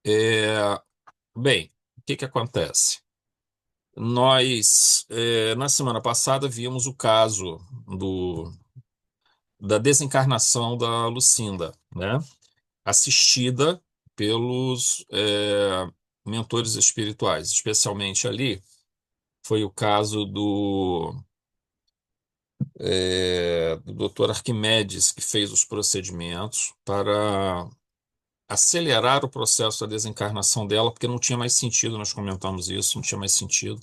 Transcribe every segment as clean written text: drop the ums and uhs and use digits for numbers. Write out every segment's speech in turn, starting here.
É, bem, o que que acontece? Nós, na semana passada, vimos o caso da desencarnação da Lucinda, né? Assistida pelos mentores espirituais, especialmente ali foi o caso do Dr. Arquimedes, que fez os procedimentos para acelerar o processo da desencarnação dela, porque não tinha mais sentido, nós comentamos isso, não tinha mais sentido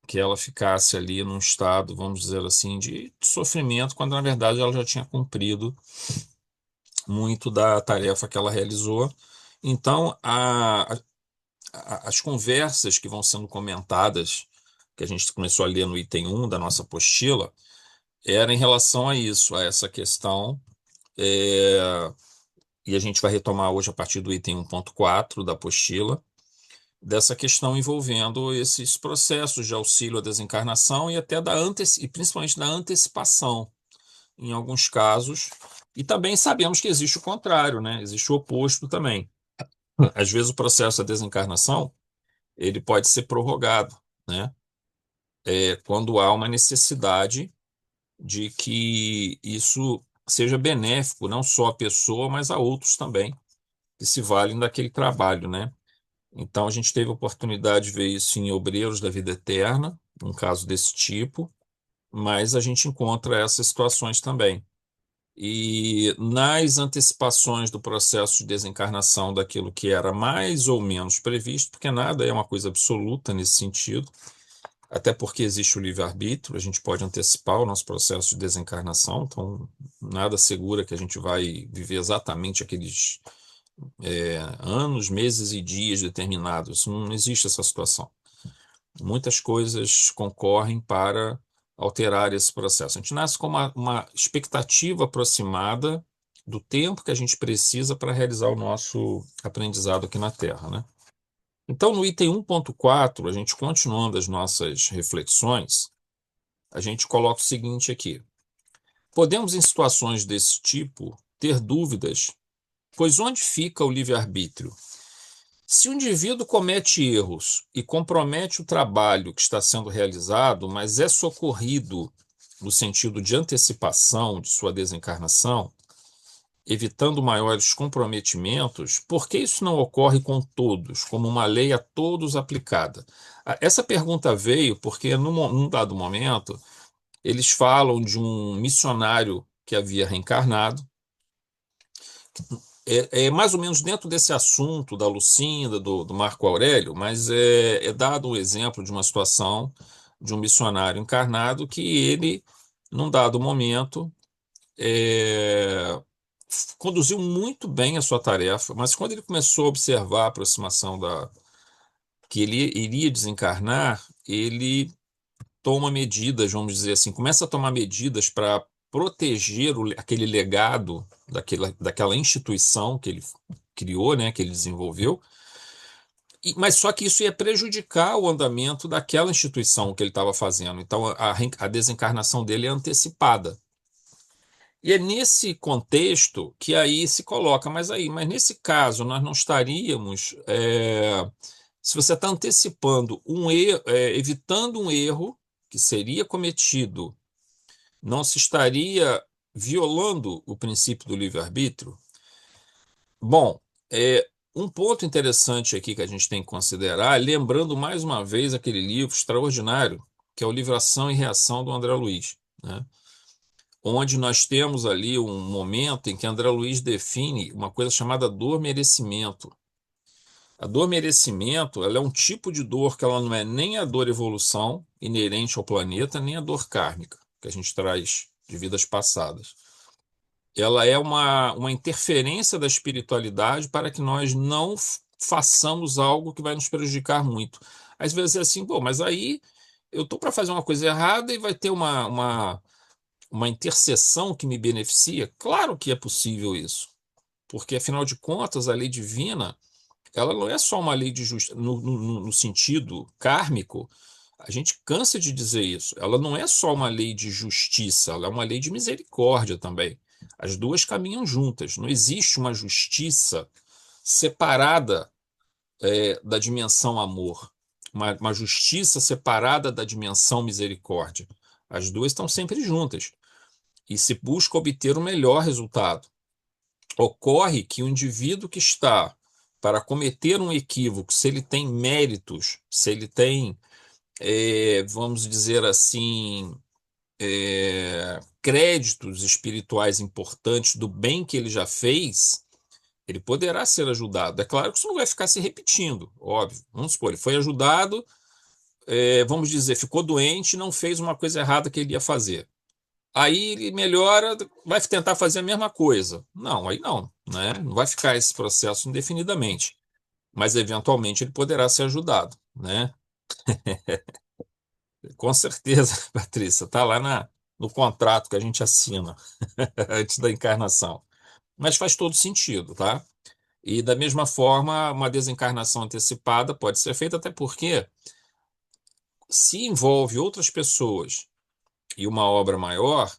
que ela ficasse ali num estado, vamos dizer assim, de sofrimento, quando na verdade ela já tinha cumprido muito da tarefa que ela realizou. Então, as conversas que vão sendo comentadas, que a gente começou a ler no item 1 da nossa apostila, era em relação a isso, a essa questão, é, e a gente vai retomar hoje a partir do item 1.4 da apostila, dessa questão envolvendo esses processos de auxílio à desencarnação e até e principalmente da antecipação, em alguns casos. E também sabemos que existe o contrário, né? Existe o oposto também. Às vezes o processo da desencarnação ele pode ser prorrogado, né? Quando há uma necessidade de que isso seja benéfico não só à pessoa, mas a outros também, que se valem daquele trabalho, né? Então a gente teve a oportunidade de ver isso em Obreiros da Vida Eterna, um caso desse tipo, mas a gente encontra essas situações também. E nas antecipações do processo de desencarnação daquilo que era mais ou menos previsto, porque nada é uma coisa absoluta nesse sentido, até porque existe o livre-arbítrio, a gente pode antecipar o nosso processo de desencarnação, então nada segura que a gente vai viver exatamente aqueles anos, meses e dias determinados. Não existe essa situação. Muitas coisas concorrem para alterar esse processo. A gente nasce com uma expectativa aproximada do tempo que a gente precisa para realizar o nosso aprendizado aqui na Terra, né? Então, no item 1.4, a gente continuando as nossas reflexões, a gente coloca o seguinte aqui: podemos, em situações desse tipo, ter dúvidas, pois onde fica o livre-arbítrio? Se o indivíduo comete erros e compromete o trabalho que está sendo realizado, mas é socorrido no sentido de antecipação de sua desencarnação, evitando maiores comprometimentos, por que isso não ocorre com todos, como uma lei a todos aplicada? Essa pergunta veio porque, num dado momento, eles falam de um missionário que havia reencarnado. É mais ou menos dentro desse assunto da Lucinda, do Marco Aurélio, mas é dado o exemplo de uma situação de um missionário encarnado que ele, num dado momento, é, conduziu muito bem a sua tarefa, mas quando ele começou a observar a aproximação que ele iria desencarnar, ele toma medidas, vamos dizer assim, começa a tomar medidas para proteger aquele legado daquela instituição que ele criou, né, que ele desenvolveu, mas só que isso ia prejudicar o andamento daquela instituição que ele estava fazendo. Então a desencarnação dele é antecipada. E é nesse contexto que aí se coloca, mas nesse caso nós não estaríamos, se você está antecipando um erro, evitando um erro que seria cometido, não se estaria violando o princípio do livre-arbítrio? Bom, um ponto interessante aqui que a gente tem que considerar, lembrando mais uma vez aquele livro extraordinário, que é o Livro Ação e Reação do André Luiz, né? Onde nós temos ali um momento em que André Luiz define uma coisa chamada dor-merecimento. A dor-merecimento, ela é um tipo de dor que ela não é nem a dor-evolução inerente ao planeta, nem a dor kármica, que a gente traz de vidas passadas. Ela é uma interferência da espiritualidade para que nós não façamos algo que vai nos prejudicar muito. Às vezes é assim, pô, mas aí eu estou para fazer uma coisa errada e vai ter uma intercessão que me beneficia? Claro que é possível isso, porque afinal de contas a lei divina ela não é só uma lei de justiça no sentido kármico. A gente cansa de dizer isso. Ela não é só uma lei de justiça, ela é uma lei de misericórdia também. As duas caminham juntas. Não existe uma justiça separada da dimensão amor, uma justiça separada da dimensão misericórdia. As duas estão sempre juntas e se busca obter o melhor resultado. Ocorre que o indivíduo que está para cometer um equívoco, se ele tem méritos, se ele tem, vamos dizer assim, créditos espirituais importantes do bem que ele já fez, ele poderá ser ajudado. É claro que isso não vai ficar se repetindo, óbvio. Vamos supor, ele foi ajudado, vamos dizer, ficou doente e não fez uma coisa errada que ele ia fazer. Aí ele melhora, vai tentar fazer a mesma coisa. Não, aí não, né? Não vai ficar esse processo indefinidamente. Mas eventualmente ele poderá ser ajudado, né? Com certeza, Patrícia, está lá no contrato que a gente assina antes da encarnação. Mas faz todo sentido, tá? E da mesma forma, uma desencarnação antecipada pode ser feita, até porque se envolve outras pessoas e uma obra maior,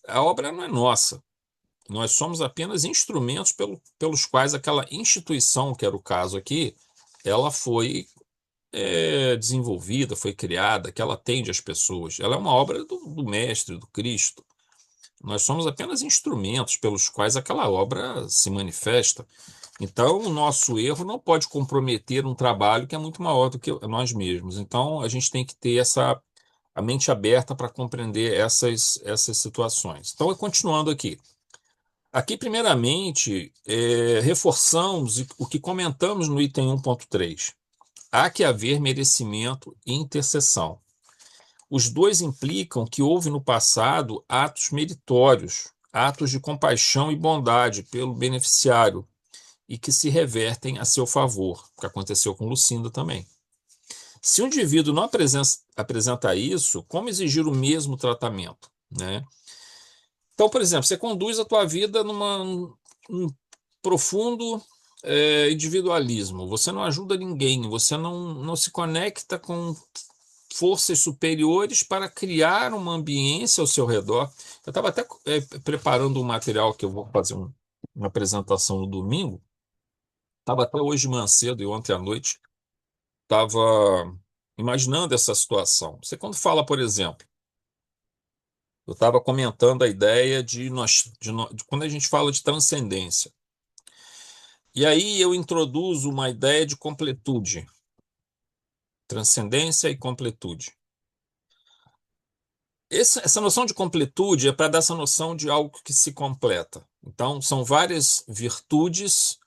a obra não é nossa. Nós somos apenas instrumentos pelos quais aquela instituição, que era o caso aqui, ela foi desenvolvida, foi criada, que ela atende as pessoas. Ela é uma obra do Mestre, do Cristo. Nós somos apenas instrumentos pelos quais aquela obra se manifesta. Então, o nosso erro não pode comprometer um trabalho que é muito maior do que nós mesmos. Então, a gente tem que ter a mente aberta para compreender essas situações. Então, continuando aqui. Aqui, primeiramente, reforçamos o que comentamos no item 1.3. Há que haver merecimento e intercessão. Os dois implicam que houve no passado atos meritórios, atos de compaixão e bondade pelo beneficiário, e que se revertem a seu favor, o que aconteceu com Lucinda também. Se um indivíduo não apresenta isso, como exigir o mesmo tratamento, né? Então, por exemplo, você conduz a tua vida num profundo individualismo. Você não ajuda ninguém, você não se conecta com forças superiores para criar uma ambiência ao seu redor. Eu estava até preparando um material que eu vou fazer uma apresentação no domingo. Estava até hoje de manhã cedo e ontem à noite. Estava imaginando essa situação. Você quando fala, por exemplo, eu estava comentando a ideia de quando a gente fala de transcendência. E aí eu introduzo uma ideia de completude, transcendência e completude. Essa noção de completude é para dar essa noção de algo que se completa. Então, são várias virtudes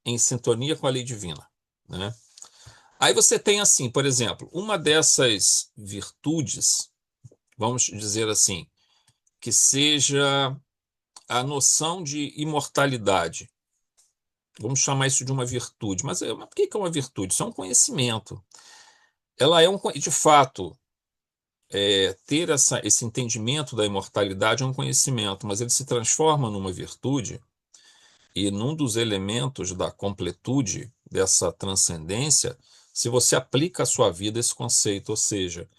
em sintonia com a lei divina, né? Aí você tem assim, por exemplo, uma dessas virtudes, vamos dizer assim, que seja a noção de imortalidade. Vamos chamar isso de uma virtude. Mas por que é uma virtude? Isso é um conhecimento. Ela é de fato, ter esse entendimento da imortalidade é um conhecimento, mas ele se transforma numa virtude, e num dos elementos da completude dessa transcendência, se você aplica à sua vida esse conceito, ou seja,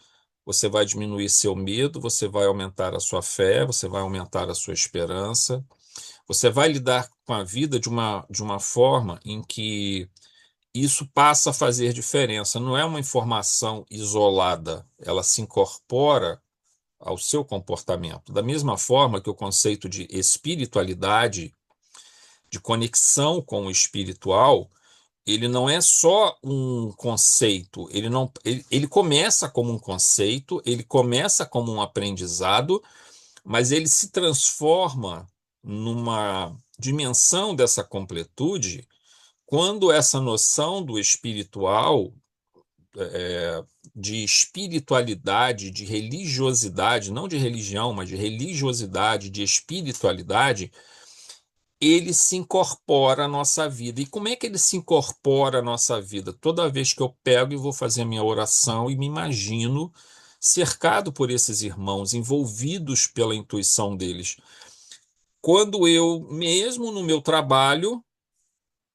você vai diminuir seu medo, você vai aumentar a sua fé, você vai aumentar a sua esperança, você vai lidar com a vida de uma forma em que isso passa a fazer diferença. Não é uma informação isolada, ela se incorpora ao seu comportamento. Da mesma forma que o conceito de espiritualidade, de conexão com o espiritual, ele não é só um conceito, ele não, ele começa como um conceito, ele começa como um aprendizado, mas ele se transforma numa dimensão dessa completude quando essa noção do espiritual, de espiritualidade, de religiosidade, não de religião, mas de religiosidade, de espiritualidade, ele se incorpora à nossa vida. E como é que ele se incorpora à nossa vida? Toda vez que eu pego e vou fazer a minha oração e me imagino cercado por esses irmãos, envolvidos pela intuição deles. Quando eu, mesmo no meu trabalho,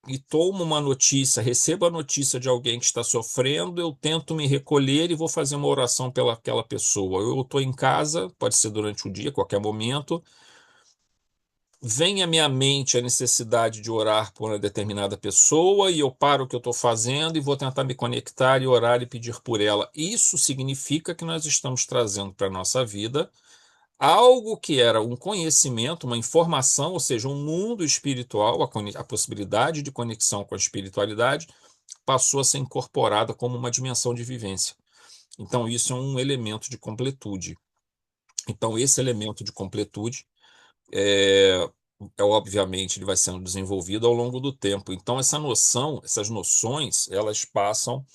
e tomo uma notícia, recebo a notícia de alguém que está sofrendo, eu tento me recolher e vou fazer uma oração pelaquela pessoa. Eu estou em casa, pode ser durante o dia, qualquer momento, vem à minha mente a necessidade de orar por uma determinada pessoa e eu paro o que eu estou fazendo e vou tentar me conectar e orar e pedir por ela. Isso significa que nós estamos trazendo para a nossa vida algo que era um conhecimento, uma informação, ou seja, um mundo espiritual, a possibilidade de conexão com a espiritualidade passou a ser incorporada como uma dimensão de vivência. Então, isso é um elemento de completude. Então, esse elemento de completude é, obviamente, ele vai sendo desenvolvido ao longo do tempo. Então, essa noção, essas noções, elas passam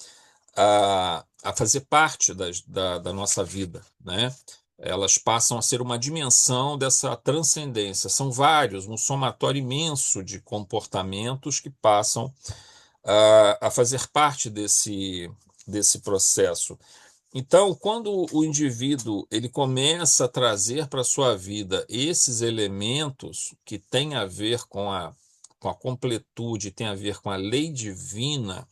a fazer parte da nossa vida, né? Elas passam a ser uma dimensão dessa transcendência. São vários, um somatório imenso de comportamentos que passam a fazer parte desse processo. Então, quando o indivíduo ele começa a trazer para a sua vida esses elementos que têm a ver com a completude, tem a ver com a lei divina,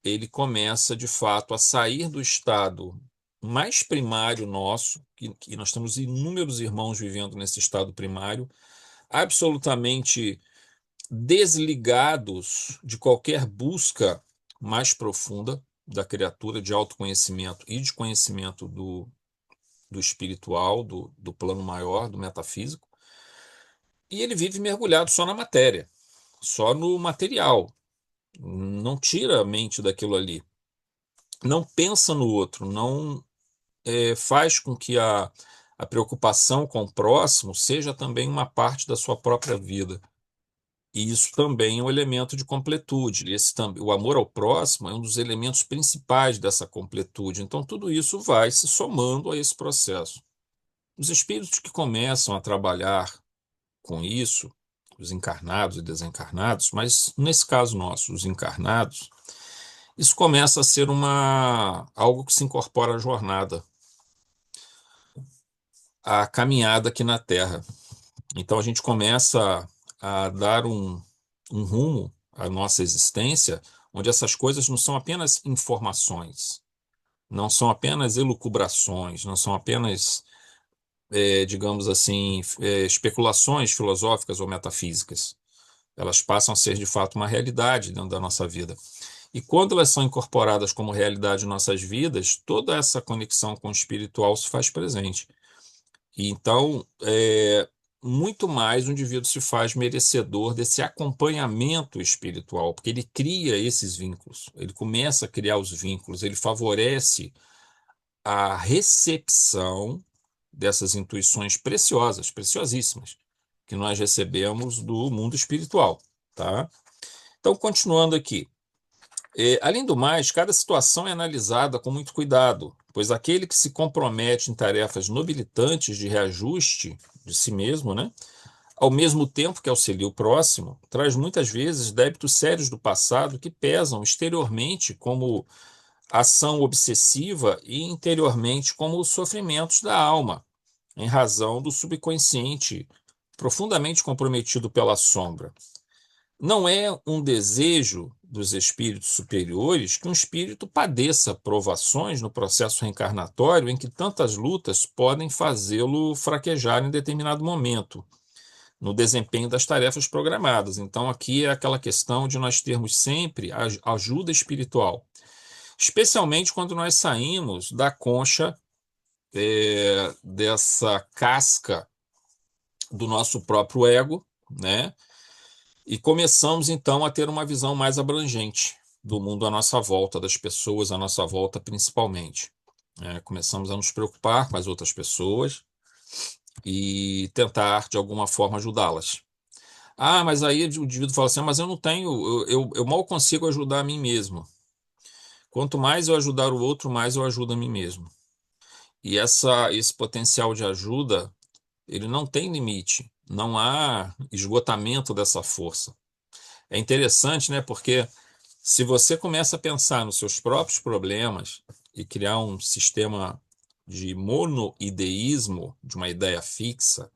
ele começa, de fato, a sair do estado mais primário nosso, que nós temos inúmeros irmãos vivendo nesse estado primário, absolutamente desligados de qualquer busca mais profunda da criatura, de autoconhecimento e de conhecimento do espiritual, do plano maior, do metafísico, e ele vive mergulhado só na matéria, só no material, não tira a mente daquilo ali, não pensa no outro, não faz com que a preocupação com o próximo seja também uma parte da sua própria vida. E isso também é um elemento de completude. O amor ao próximo é um dos elementos principais dessa completude. Então, tudo isso vai se somando a esse processo. Os espíritos que começam a trabalhar com isso, os encarnados e desencarnados, mas nesse caso nosso, os encarnados, isso começa a ser algo que se incorpora à jornada, à caminhada aqui na Terra. Então, a gente começa a dar um rumo à nossa existência, onde essas coisas não são apenas informações, não são apenas elucubrações, não são apenas, digamos assim, especulações filosóficas ou metafísicas. Elas passam a ser, de fato, uma realidade dentro da nossa vida. E quando elas são incorporadas como realidade em nossas vidas, toda essa conexão com o espiritual se faz presente. E então, muito mais o indivíduo se faz merecedor desse acompanhamento espiritual, porque ele cria esses vínculos, ele começa a criar os vínculos, ele favorece a recepção dessas intuições preciosas, preciosíssimas, que nós recebemos do mundo espiritual, tá? Então, continuando aqui. Além do mais, cada situação é analisada com muito cuidado, pois aquele que se compromete em tarefas nobilitantes de reajuste de si mesmo, né, ao mesmo tempo que auxilia o próximo, traz muitas vezes débitos sérios do passado que pesam exteriormente como ação obsessiva e interiormente como sofrimentos da alma, em razão do subconsciente profundamente comprometido pela sombra. Não é um desejo dos espíritos superiores que um espírito padeça provações no processo reencarnatório em que tantas lutas podem fazê-lo fraquejar em determinado momento, no desempenho das tarefas programadas. Então, aqui é aquela questão de nós termos sempre ajuda espiritual, especialmente quando nós saímos da concha, dessa casca do nosso próprio ego, né? E começamos então a ter uma visão mais abrangente do mundo à nossa volta, das pessoas à nossa volta, principalmente. Começamos a nos preocupar com as outras pessoas e tentar, de alguma forma, ajudá-las. Ah, mas aí o indivíduo fala assim: "Ah, mas eu não tenho, eu mal consigo ajudar a mim mesmo. Quanto mais eu ajudar o outro, mais eu ajudo a mim mesmo." E esse potencial de ajuda, ele não tem limite, não há esgotamento dessa força. É interessante, né? Porque se você começa a pensar nos seus próprios problemas e criar um sistema de monoideísmo, de uma ideia fixa,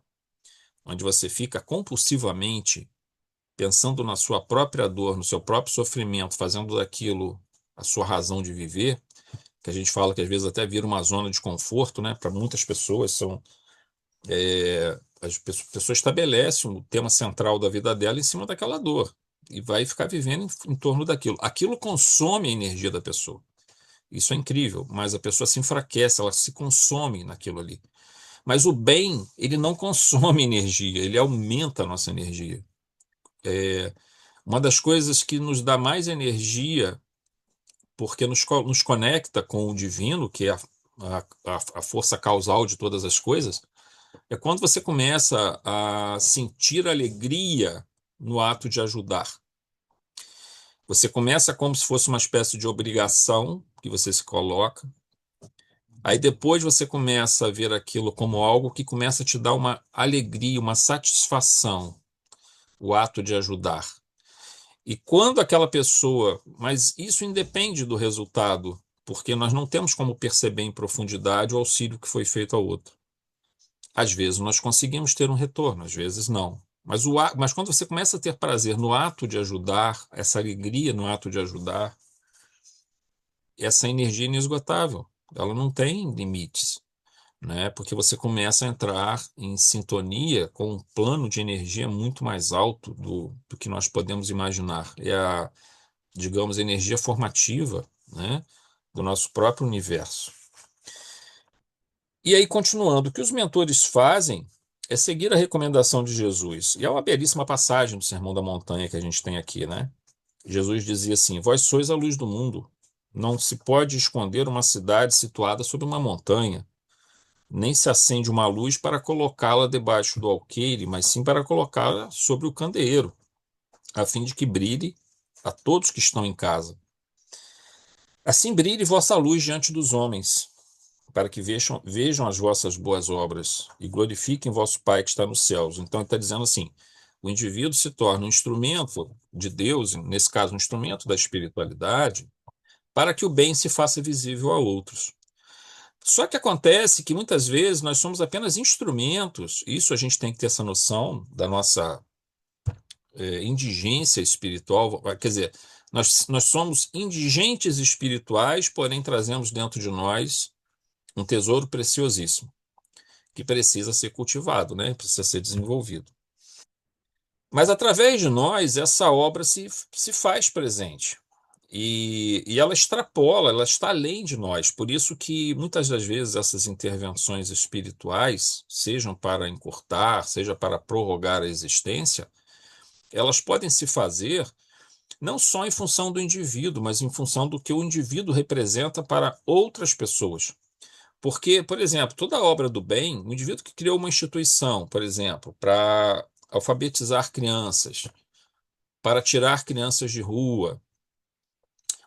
onde você fica compulsivamente pensando na sua própria dor, no seu próprio sofrimento, fazendo daquilo a sua razão de viver, que a gente fala que às vezes até vira uma zona de conforto, né? Para muitas pessoas A pessoa estabelece o tema central da vida dela em cima daquela dor e vai ficar vivendo em torno daquilo. Aquilo consome a energia da pessoa. Isso é incrível, mas a pessoa se enfraquece, ela se consome naquilo ali. Mas o bem, ele não consome energia, ele aumenta a nossa energia. Uma das coisas que nos dá mais energia, porque nos conecta com o divino, que é a força causal de todas as coisas, é quando você começa a sentir alegria no ato de ajudar. Você começa como se fosse uma espécie de obrigação que você se coloca. Aí depois você começa a ver aquilo como algo que começa a te dar uma alegria, uma satisfação, o ato de ajudar. E quando aquela pessoa, mas isso independe do resultado, porque nós não temos como perceber em profundidade o auxílio que foi feito ao outro. Às vezes nós conseguimos ter um retorno, às vezes não. Mas quando você começa a ter prazer no ato de ajudar, essa alegria no ato de ajudar, essa energia é inesgotável. Ela não tem limites, né? Porque você começa a entrar em sintonia com um plano de energia muito mais alto do que nós podemos imaginar. É a, digamos, energia formativa, né, do nosso próprio universo. E aí, continuando, o que os mentores fazem é seguir a recomendação de Jesus. E é uma belíssima passagem do Sermão da Montanha que a gente tem aqui, né? Jesus dizia assim: Vós sois a luz do mundo. Não se pode esconder uma cidade situada sobre uma montanha, nem se acende uma luz para colocá-la debaixo do alqueire, mas sim para colocá-la sobre o candeeiro, a fim de que brilhe a todos que estão em casa. Assim brilhe vossa luz diante dos homens, para que vejam as vossas boas obras e glorifiquem vosso Pai que está nos céus. Então ele está dizendo assim: o indivíduo se torna um instrumento de Deus, nesse caso, um instrumento da espiritualidade, para que o bem se faça visível a outros. Só que acontece que muitas vezes nós somos apenas instrumentos, isso a gente tem que ter essa noção da nossa indigência espiritual, quer dizer, nós somos indigentes espirituais, porém trazemos dentro de nós um tesouro preciosíssimo, que precisa ser cultivado, né? Precisa ser desenvolvido. Mas através de nós, essa obra se faz presente. E ela extrapola, ela está além de nós. Por isso que muitas das vezes essas intervenções espirituais, sejam para encurtar, seja para prorrogar a existência, elas podem se fazer não só em função do indivíduo, mas em função do que o indivíduo representa para outras pessoas. Porque, por exemplo, toda obra do bem, o indivíduo que criou uma instituição, por exemplo, para alfabetizar crianças, para tirar crianças de rua,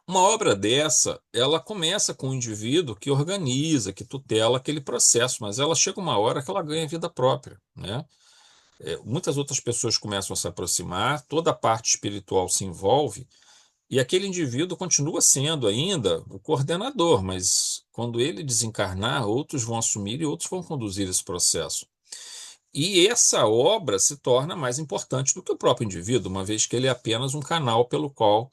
uma obra dessa, ela começa com o indivíduo que organiza, que tutela aquele processo, mas ela chega uma hora que ela ganha vida própria, né? Muitas outras pessoas começam a se aproximar, toda a parte espiritual se envolve, e aquele indivíduo continua sendo ainda o coordenador, mas quando ele desencarnar, outros vão assumir e outros vão conduzir esse processo. E essa obra se torna mais importante do que o próprio indivíduo, uma vez que ele é apenas um canal pelo qual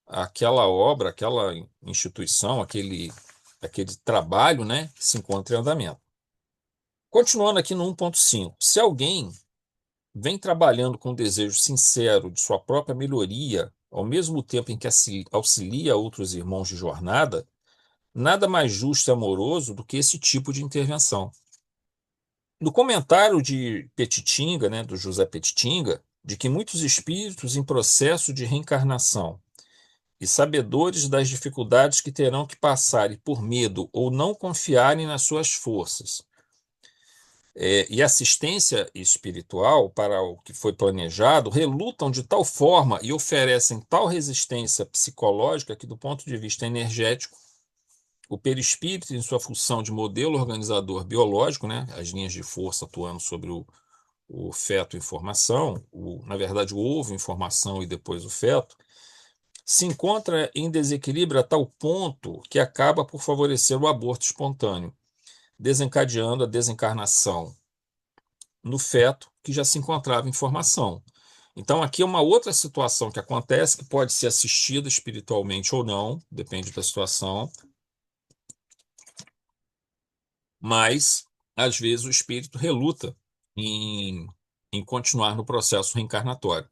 aquela obra, aquela instituição, aquele trabalho, né, se encontra em andamento. Continuando aqui no 1.5, se alguém vem trabalhando com desejo sincero de sua própria melhoria, ao mesmo tempo em que auxilia outros irmãos de jornada, nada mais justo e amoroso do que esse tipo de intervenção. No comentário de Petitinga, né, do José Petitinga, de que muitos espíritos em processo de reencarnação e sabedores das dificuldades que terão que passar e por medo ou não confiarem nas suas forças, e assistência espiritual para o que foi planejado, relutam de tal forma e oferecem tal resistência psicológica que, do ponto de vista energético, o perispírito, em sua função de modelo organizador biológico, né, as linhas de força atuando sobre o feto em formação, na verdade, o ovo em formação e depois o feto, se encontra em desequilíbrio a tal ponto que acaba por favorecer o aborto espontâneo, desencadeando a desencarnação no feto que já se encontrava em formação. Então, aqui é uma outra situação que acontece, que pode ser assistida espiritualmente ou não, depende da situação, mas às vezes o espírito reluta em, em continuar no processo reencarnatório,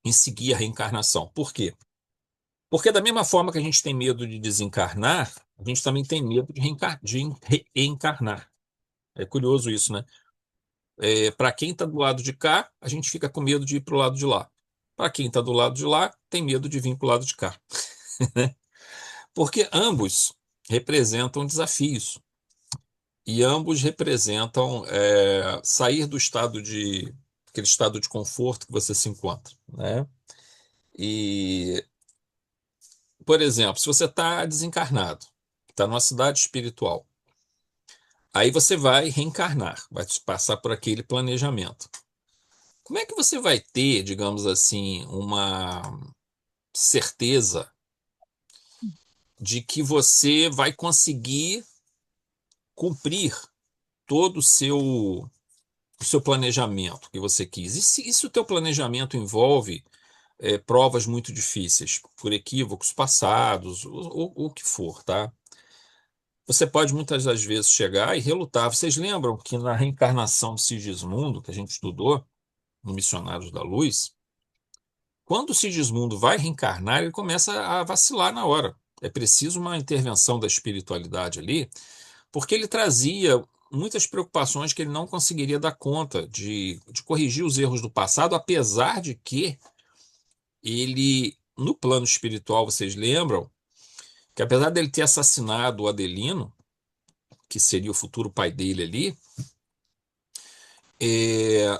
em seguir a reencarnação. Por quê? Porque da mesma forma que a gente tem medo de desencarnar, a gente também tem medo de reencarnar. É curioso isso, né? Para quem está do lado de cá, a gente fica com medo de ir para o lado de lá. Para quem está do lado de lá, tem medo de vir para o lado de cá. Porque ambos representam desafios e ambos representam sair do aquele estado de conforto que você se encontra, né? E, por exemplo, se você está desencarnado, está numa cidade espiritual, aí você vai reencarnar, vai passar por aquele planejamento. Como é que você vai ter, digamos assim, uma certeza de que você vai conseguir cumprir todo o seu planejamento que você quis? E se o teu planejamento envolve provas muito difíceis, por equívocos passados, o que for, tá? Você pode muitas das vezes chegar e relutar. Vocês lembram que na reencarnação de Sigismundo, que a gente estudou, no Missionários da Luz, quando o Sigismundo vai reencarnar, ele começa a vacilar na hora. É preciso uma intervenção da espiritualidade ali, porque ele trazia muitas preocupações que ele não conseguiria dar conta de corrigir os erros do passado, apesar de que ele, no plano espiritual, vocês lembram, que apesar dele ter assassinado o Adelino, que seria o futuro pai dele ali, é,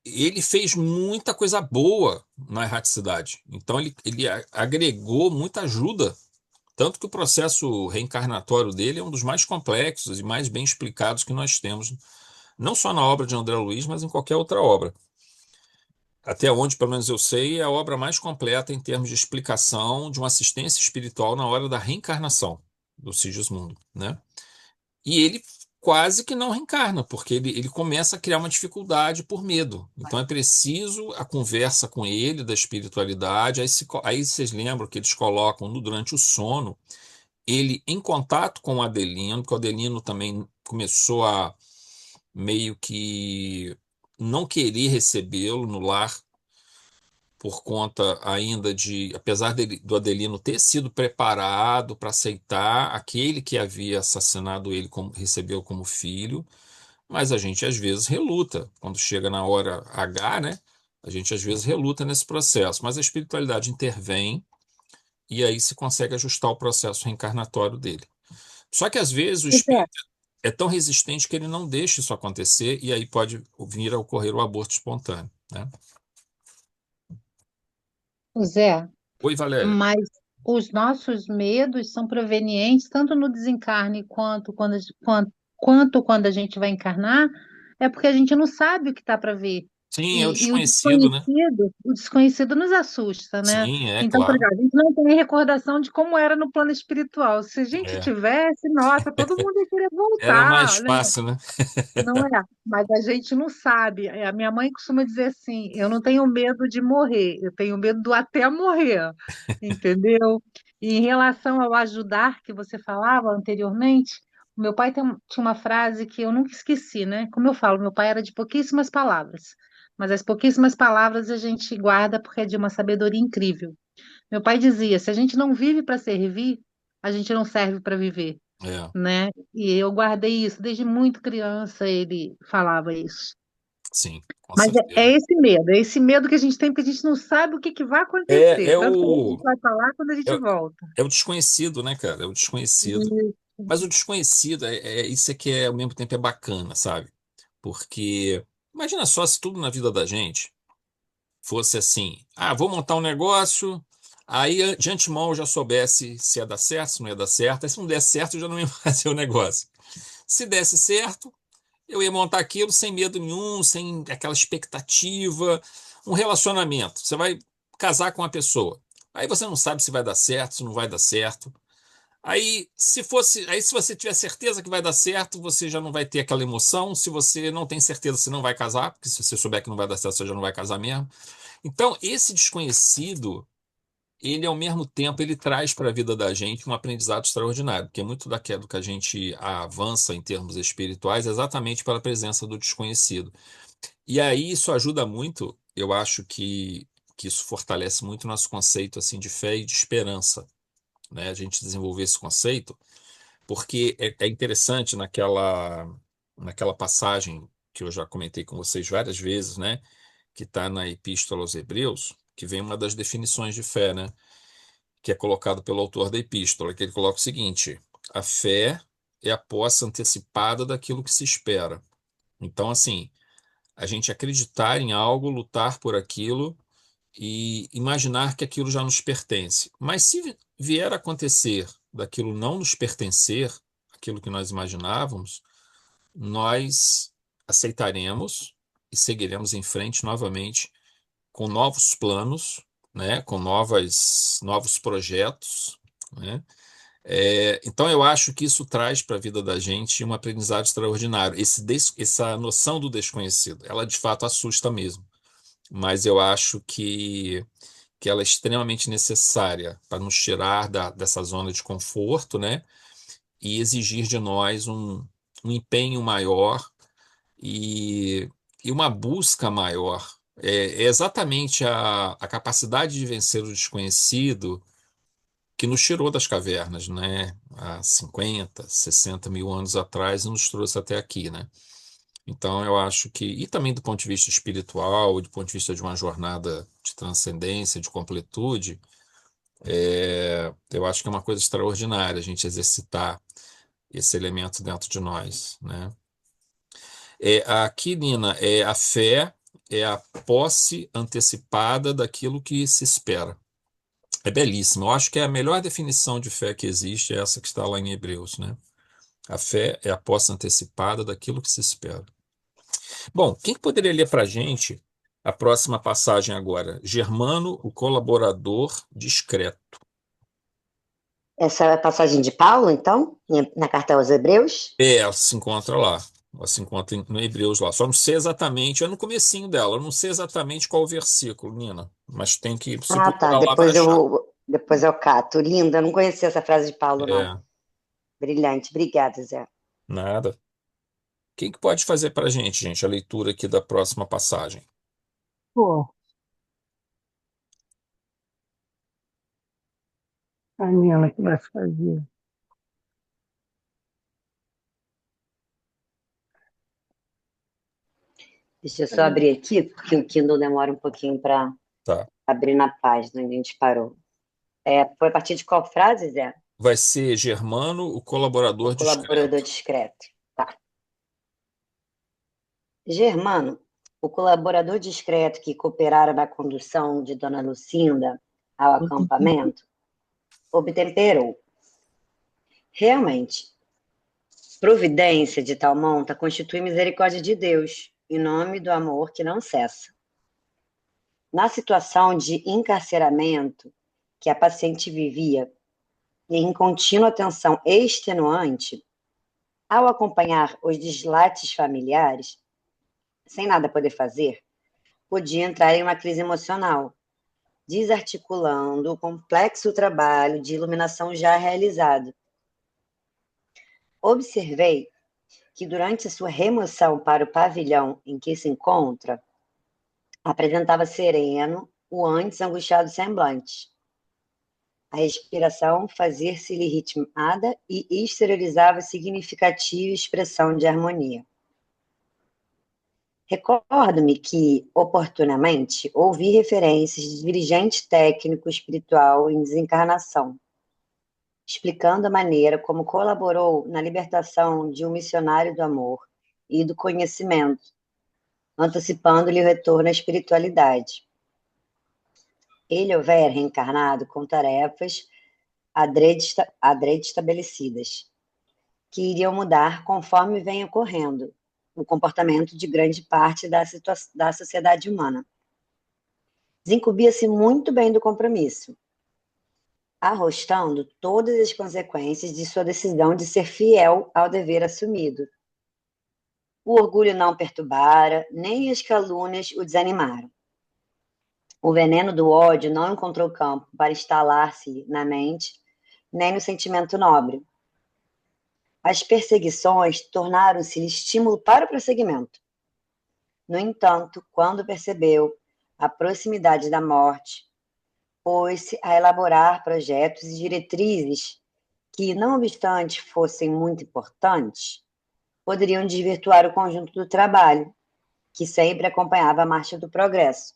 ele fez muita coisa boa na erraticidade. Então ele agregou muita ajuda. Tanto que o processo reencarnatório dele é um dos mais complexos e mais bem explicados que nós temos, não só na obra de André Luiz, mas em qualquer outra obra. Até onde, pelo menos eu sei, é a obra mais completa em termos de explicação de uma assistência espiritual na hora da reencarnação do Sigismundo, né? E ele quase que não reencarna, porque ele começa a criar uma dificuldade por medo. Então é preciso a conversa com ele da espiritualidade. Aí vocês lembram que eles colocam durante o sono ele em contato com o Adelino, porque o Adelino também começou a meio que não querer recebê-lo no lar por conta ainda apesar do Adelino ter sido preparado para aceitar aquele que havia assassinado ele como recebeu como filho, mas a gente às vezes reluta quando chega na hora H, né? A gente às vezes reluta nesse processo, mas a espiritualidade intervém e aí se consegue ajustar o processo reencarnatório dele. Só que às vezes o Pois é, espírito é tão resistente que ele não deixa isso acontecer e aí pode vir a ocorrer o aborto espontâneo, né? pois é. Oi, Valéria. Mas os nossos medos são provenientes tanto no desencarne quanto quando a gente vai encarnar, é porque a gente não sabe o que está para ver. Sim, é o E desconhecido, né? o desconhecido nos assusta, né? Sim, é Então, por claro. exemplo, a gente não tem recordação de como era no plano espiritual. Se a gente É. tivesse, nossa, todo mundo ia querer Era mais voltar, né? fácil, né? Não é, mas a gente não sabe. A minha mãe costuma dizer assim: eu não tenho medo de morrer, eu tenho medo do até morrer, entendeu? E em relação ao ajudar que você falava anteriormente, o meu pai tinha uma frase que eu nunca esqueci, né? Como eu falo, meu pai era de pouquíssimas palavras, mas as pouquíssimas palavras a gente guarda porque é de uma sabedoria incrível. Meu pai dizia: se a gente não vive para servir, a gente não serve para viver, É, né? E eu guardei isso desde muito criança, ele falava isso. sim, com Mas certeza. é esse medo que a gente tem, porque a gente não sabe o que que vai É, acontecer, é tanto que a o, gente vai falar quando a é, gente volta. é o desconhecido, né, cara? É o desconhecido. E- Mas o desconhecido, isso é que ao mesmo tempo é bacana, sabe? Porque imagina só se tudo na vida da gente fosse assim: vou montar um negócio, aí de antemão eu já soubesse se ia dar certo, se não ia dar certo, aí se não der certo eu já não ia fazer o negócio. Se desse certo, eu ia montar aquilo sem medo nenhum, sem aquela expectativa. Um relacionamento. Você vai casar com uma pessoa. Aí você não sabe se vai dar certo, se não vai dar certo. Aí se você tiver certeza que vai dar certo, você já não vai ter aquela emoção. Se você não tem certeza, você não vai casar, porque se você souber que não vai dar certo, você já não vai casar mesmo. Então, esse desconhecido, ele ao mesmo tempo ele traz para a vida da gente um aprendizado extraordinário, porque muito daquilo que a gente avança em termos espirituais é exatamente pela presença do desconhecido. E aí isso ajuda muito, eu acho que isso fortalece muito o nosso conceito assim de fé e de esperança, né? A gente desenvolver esse conceito, porque é interessante naquela passagem que eu já comentei com vocês várias vezes, né? Que está na Epístola aos Hebreus, que vem uma das definições de fé, né? Que é colocado pelo autor da epístola, que ele coloca o seguinte: a fé é a posse antecipada daquilo que se espera. Então, assim, a gente acreditar em algo, lutar por aquilo e imaginar que aquilo já nos pertence. Mas se vier a acontecer daquilo não nos pertencer, aquilo que nós imaginávamos, nós aceitaremos e seguiremos em frente novamente com novos planos, né, com novos projetos, né? Então eu acho que isso traz para a vida da gente um aprendizado extraordinário. Essa noção do desconhecido, ela de fato assusta mesmo, mas eu acho que ela é extremamente necessária para nos tirar dessa zona de conforto, né, e exigir de nós um empenho maior e, e uma busca maior. É exatamente a capacidade de vencer o desconhecido que nos tirou das cavernas, né? Há 50, 60 mil anos atrás e nos trouxe até aqui, né? Então eu acho que, e também do ponto de vista espiritual, do ponto de vista de uma jornada de transcendência, de completude, eu acho que é uma coisa extraordinária a gente exercitar esse elemento dentro de nós, né? Aqui, Nina, a fé é a posse antecipada daquilo que se espera. É belíssimo. Eu acho que é a melhor definição de fé que existe, é essa que está lá em Hebreus, né? A fé é a posse antecipada daquilo que se espera. Bom, quem que poderia ler para a gente a próxima passagem agora? Germano, o colaborador discreto. Essa é a passagem de Paulo, então, na carta aos Hebreus? Ela se encontra lá. Ela se encontra no Hebreus lá. Só não sei exatamente, é no comecinho dela. Eu não sei exatamente qual o versículo, Nina. Mas tem que se Ah, tá. procurar lá vai achar. Depois eu cato. Linda, não conhecia essa frase de Paulo, não. É, Brilhante. Obrigada, Zé. nada. Quem que pode fazer para a gente, a leitura aqui da próxima passagem? Pô, a Nela que vai fazer. Deixa eu só abrir aqui, porque o Kindle demora um pouquinho para Tá. abrir na página onde a gente parou. Foi a partir de qual frase, Zé? Vai ser Germano, o O colaborador colaborador discreto. discreto. Tá. Germano, o colaborador discreto que cooperara na condução de Dona Lucinda ao acampamento, obtemperou. Realmente, providência de tal monta constitui misericórdia de Deus, em nome do amor que não cessa. Na situação de encarceramento que a paciente vivia, em contínua tensão extenuante, ao acompanhar os deslates familiares, sem nada poder fazer, podia entrar em uma crise emocional, desarticulando o complexo trabalho de iluminação já realizado. Observei que durante a sua remoção para o pavilhão em que se encontra, apresentava sereno o antes angustiado semblante. A respiração fazia-se-lhe ritmada e exteriorizava significativa expressão de harmonia. Recordo-me que, oportunamente, ouvi referências de dirigente técnico espiritual em desencarnação, explicando a maneira como colaborou na libertação de um missionário do amor e do conhecimento, antecipando-lhe o retorno à espiritualidade. Ele houvera reencarnado com tarefas adrede estabelecidas, que iriam mudar conforme vem ocorrendo o comportamento de grande parte da sociedade humana. Desincumbia-se muito bem do compromisso, arrostando todas as consequências de sua decisão de ser fiel ao dever assumido. O orgulho não perturbara, nem as calúnias o desanimaram. O veneno do ódio não encontrou campo para instalar-se na mente, nem no sentimento nobre. As perseguições tornaram-se estímulo para o prosseguimento. No entanto, quando percebeu a proximidade da morte, pôs-se a elaborar projetos e diretrizes que, não obstante fossem muito importantes, poderiam desvirtuar o conjunto do trabalho, que sempre acompanhava a marcha do progresso,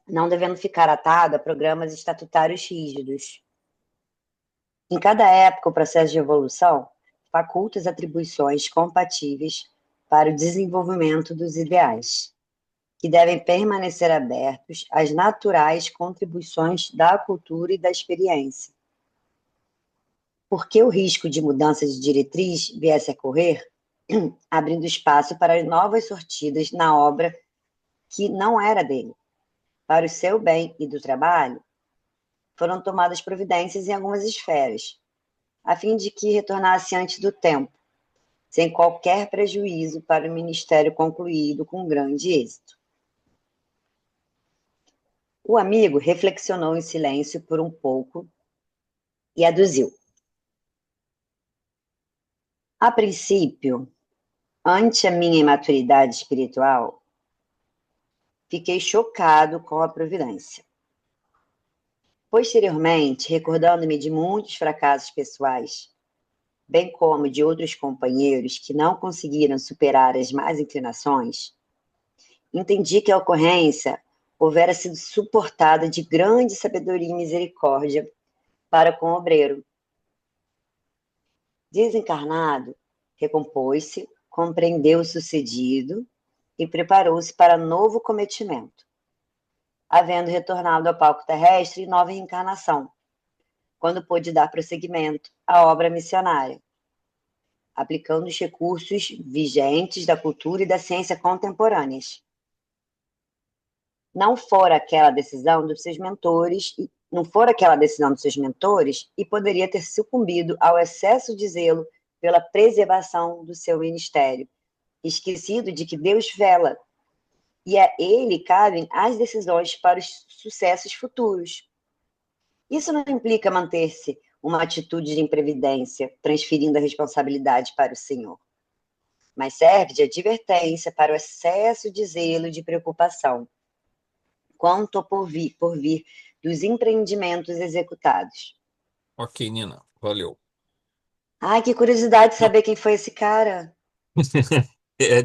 não devendo ficar atado a programas estatutários rígidos. Em cada época, o processo de evolução faculta as atribuições compatíveis para o desenvolvimento dos ideais, que devem permanecer abertos às naturais contribuições da cultura e da experiência. Porque o risco de mudança de diretriz viesse a correr, abrindo espaço para novas sortidas na obra que não era dele. Para o seu bem e do trabalho, foram tomadas providências em algumas esferas, a fim de que retornasse antes do tempo, sem qualquer prejuízo para o ministério concluído com grande êxito. O amigo reflexionou em silêncio por um pouco e aduziu. A princípio, ante a minha imaturidade espiritual, fiquei chocado com a providência. Posteriormente, recordando-me de muitos fracassos pessoais, bem como de outros companheiros que não conseguiram superar as más inclinações, entendi que a ocorrência houvera sido suportada de grande sabedoria e misericórdia para com o obreiro. Desencarnado, recompôs-se, compreendeu o sucedido e preparou-se para novo cometimento, havendo retornado ao palco terrestre em nova reencarnação, quando pôde dar prosseguimento à obra missionária, aplicando os recursos vigentes da cultura e da ciência contemporâneas. Não fora aquela decisão dos seus mentores e poderia ter sucumbido ao excesso de zelo pela preservação do seu ministério, esquecido de que Deus vela e a ele cabem as decisões para os sucessos futuros. Isso não implica manter-se uma atitude de imprevidência, transferindo a responsabilidade para o Senhor, mas serve de advertência para o excesso de zelo e de preocupação quanto ao porvir dos empreendimentos executados. Ok, Nina, valeu. Ai, que curiosidade de saber quem foi esse cara.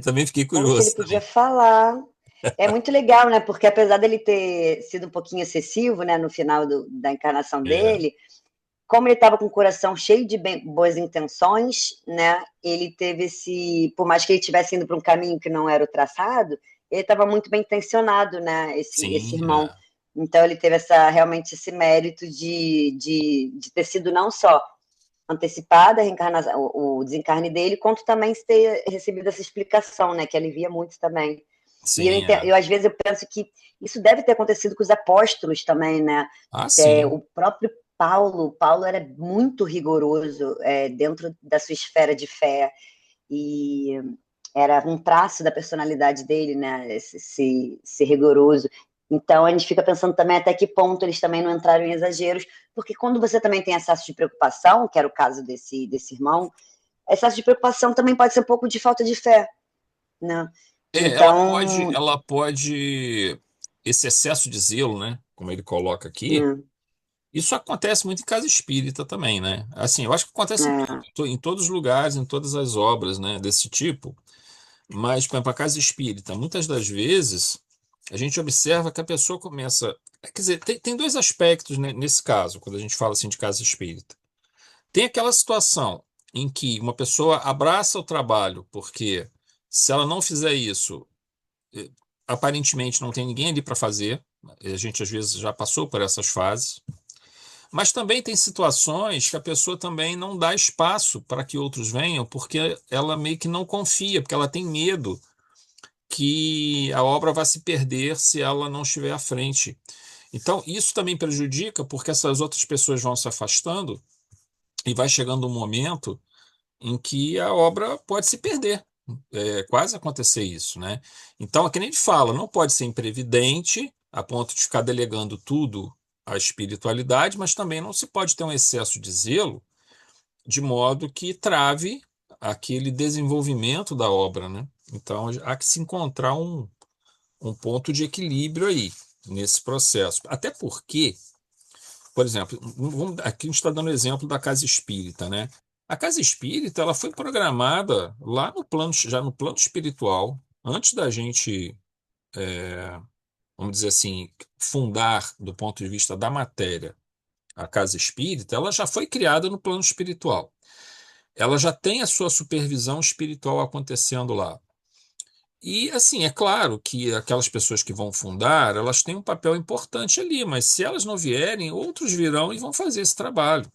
Também fiquei Poxa, ele curioso podia também. falar. É muito legal, né? Porque apesar dele ter sido um pouquinho excessivo, né, no final da encarnação É, dele, como ele estava com o coração cheio de boas intenções, né? Ele teve por mais que ele estivesse indo para um caminho que não era o traçado, ele estava muito bem intencionado, né? Esse sim, irmão. Então ele teve realmente esse mérito de ter sido não só antecipada a reencarnação, o desencarne dele, quanto também ter recebido essa explicação, né? Que alivia muito também. E sim, às vezes eu penso que isso deve ter acontecido com os apóstolos também, né? sim. O próprio Paulo era muito rigoroso dentro da sua esfera de fé e era um traço da personalidade dele, né? Ser rigoroso. Então a gente fica pensando também até que ponto eles também não entraram em exageros, porque quando você também tem excesso de preocupação, que era o caso desse irmão, excesso de preocupação também pode ser um pouco de falta de fé, né? Então, Esse excesso de zelo, né? Como ele coloca aqui, isso acontece muito em casa espírita também, né? Assim, eu acho que acontece em todos os lugares, em todas as obras, né, desse tipo. Mas, por exemplo, a casa espírita, muitas das vezes, a gente observa que a pessoa começa. Quer dizer, tem dois aspectos, né, nesse caso, quando a gente fala assim de casa espírita. Tem aquela situação em que uma pessoa abraça o trabalho, porque se ela não fizer isso, eh, aparentemente não tem ninguém ali para fazer. A gente às vezes já passou por essas fases. Mas também tem situações que a pessoa também não dá espaço para que outros venham, porque ela meio que não confia, porque ela tem medo que a obra vá se perder se ela não estiver à frente. Então, isso também prejudica, porque essas outras pessoas vão se afastando e vai chegando um momento em que a obra pode se perder. É quase acontecer isso, né? Então, é que nem a gente fala, não pode ser imprevidente a ponto de ficar delegando tudo à espiritualidade, mas também não se pode ter um excesso de zelo, de modo que trave aquele desenvolvimento da obra, né? Então, há que se encontrar um ponto de equilíbrio aí, nesse processo. Até porque, por exemplo, aqui a gente está dando exemplo da casa espírita, né? A casa espírita, ela foi programada lá no plano, já no plano espiritual, antes da gente, vamos dizer assim, fundar do ponto de vista da matéria a casa espírita, ela já foi criada no plano espiritual. Ela já tem a sua supervisão espiritual acontecendo lá. E, assim, é claro que aquelas pessoas que vão fundar, elas têm um papel importante ali, mas se elas não vierem, outros virão e vão fazer esse trabalho.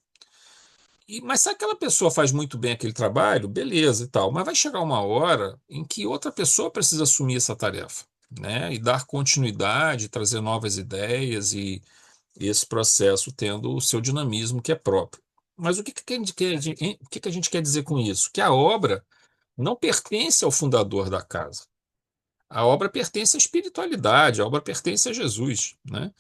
Mas se aquela pessoa faz muito bem aquele trabalho, beleza e tal, mas vai chegar uma hora em que outra pessoa precisa assumir essa tarefa, né? E dar continuidade, trazer novas ideias e esse processo tendo o seu dinamismo que é próprio. Mas o que que a gente quer dizer com isso? Que a obra não pertence ao fundador da casa. A obra pertence à espiritualidade, a obra pertence a Jesus, né?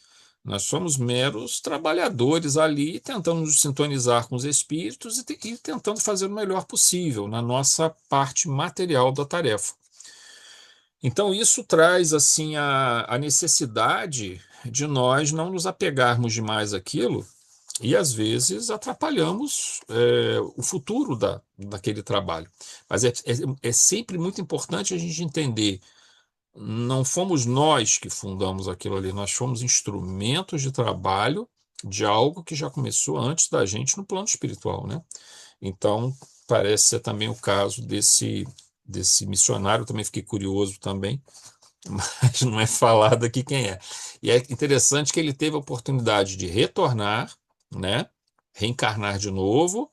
Nós somos meros trabalhadores ali, tentando nos sintonizar com os espíritos e tentando fazer o melhor possível na nossa parte material da tarefa. Então, isso traz assim a necessidade de nós não nos apegarmos demais àquilo e, às vezes, atrapalhamos o futuro daquele trabalho. Mas é sempre muito importante a gente entender. Não fomos nós que fundamos aquilo ali, nós fomos instrumentos de trabalho de algo que já começou antes da gente no plano espiritual, né? Então, parece ser também o caso desse missionário, eu também fiquei curioso também, mas não é falado aqui quem é. E é interessante que ele teve a oportunidade de retornar, né? Reencarnar de novo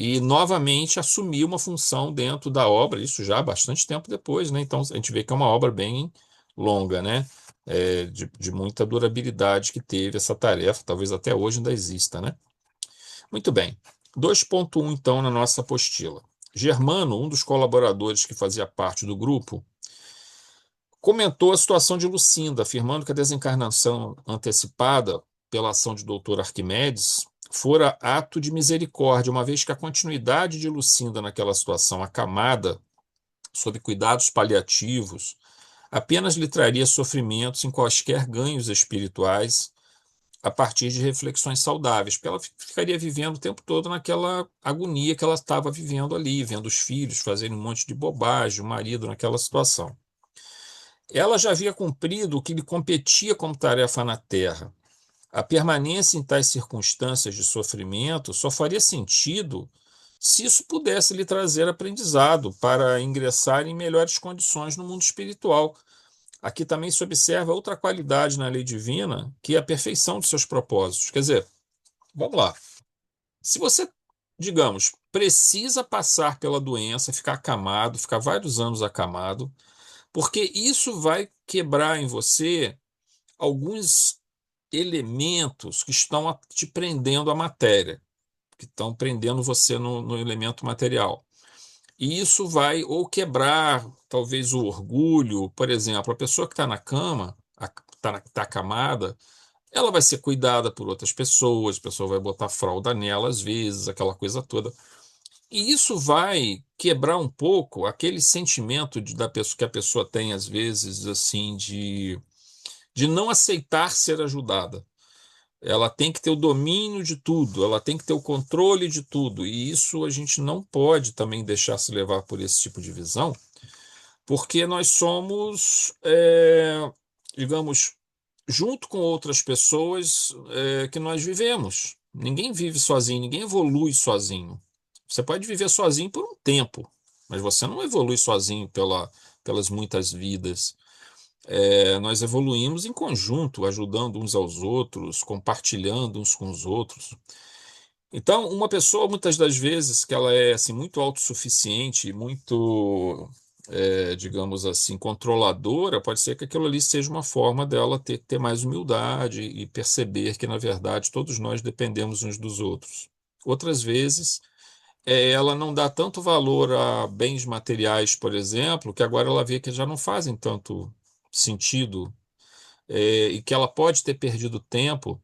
e novamente assumir uma função dentro da obra, isso já há bastante tempo depois, né? Então a gente vê que é uma obra bem longa, né? De muita durabilidade que teve essa tarefa, talvez até hoje ainda exista, né? Muito bem. 2.1 então na nossa apostila. Germano, um dos colaboradores que fazia parte do grupo, comentou a situação de Lucinda, afirmando que a desencarnação antecipada pela ação de Dr. Arquimedes fora ato de misericórdia, uma vez que a continuidade de Lucinda naquela situação acamada, sob cuidados paliativos, apenas lhe traria sofrimentos sem quaisquer ganhos espirituais a partir de reflexões saudáveis, porque ela ficaria vivendo o tempo todo naquela agonia que ela estava vivendo ali, vendo os filhos fazerem um monte de bobagem, o marido naquela situação. Ela já havia cumprido o que lhe competia como tarefa na Terra. A permanência em tais circunstâncias de sofrimento só faria sentido se isso pudesse lhe trazer aprendizado para ingressar em melhores condições no mundo espiritual. Aqui também se observa outra qualidade na lei divina, que é a perfeição de seus propósitos. Quer dizer, vamos lá. Se você, digamos, precisa passar pela doença, ficar acamado, ficar vários anos acamado, porque isso vai quebrar em você alguns elementos que estão te prendendo à matéria, que estão prendendo você no elemento material. E isso vai ou quebrar, talvez, o orgulho. Por exemplo, a pessoa que está na cama, está acamada, ela vai ser cuidada por outras pessoas, a pessoa vai botar fralda nela às vezes, aquela coisa toda. E isso vai quebrar um pouco aquele sentimento da pessoa, que a pessoa tem, às vezes, assim, de não aceitar ser ajudada. Ela tem que ter o domínio de tudo, ela tem que ter o controle de tudo, e isso a gente não pode também deixar se levar por esse tipo de visão, porque nós somos, digamos, junto com outras pessoas, que nós vivemos. Ninguém vive sozinho, ninguém evolui sozinho. Você pode viver sozinho por um tempo, mas você não evolui sozinho pelas muitas vidas. Nós evoluímos em conjunto, ajudando uns aos outros, compartilhando uns com os outros. Então, uma pessoa, muitas das vezes, que ela é assim, muito autossuficiente, muito, digamos assim, controladora, pode ser que aquilo ali seja uma forma dela ter mais humildade e perceber que, na verdade, todos nós dependemos uns dos outros. Outras vezes, ela não dá tanto valor a bens materiais, por exemplo, que agora ela vê que já não fazem tanto sentido e que ela pode ter perdido tempo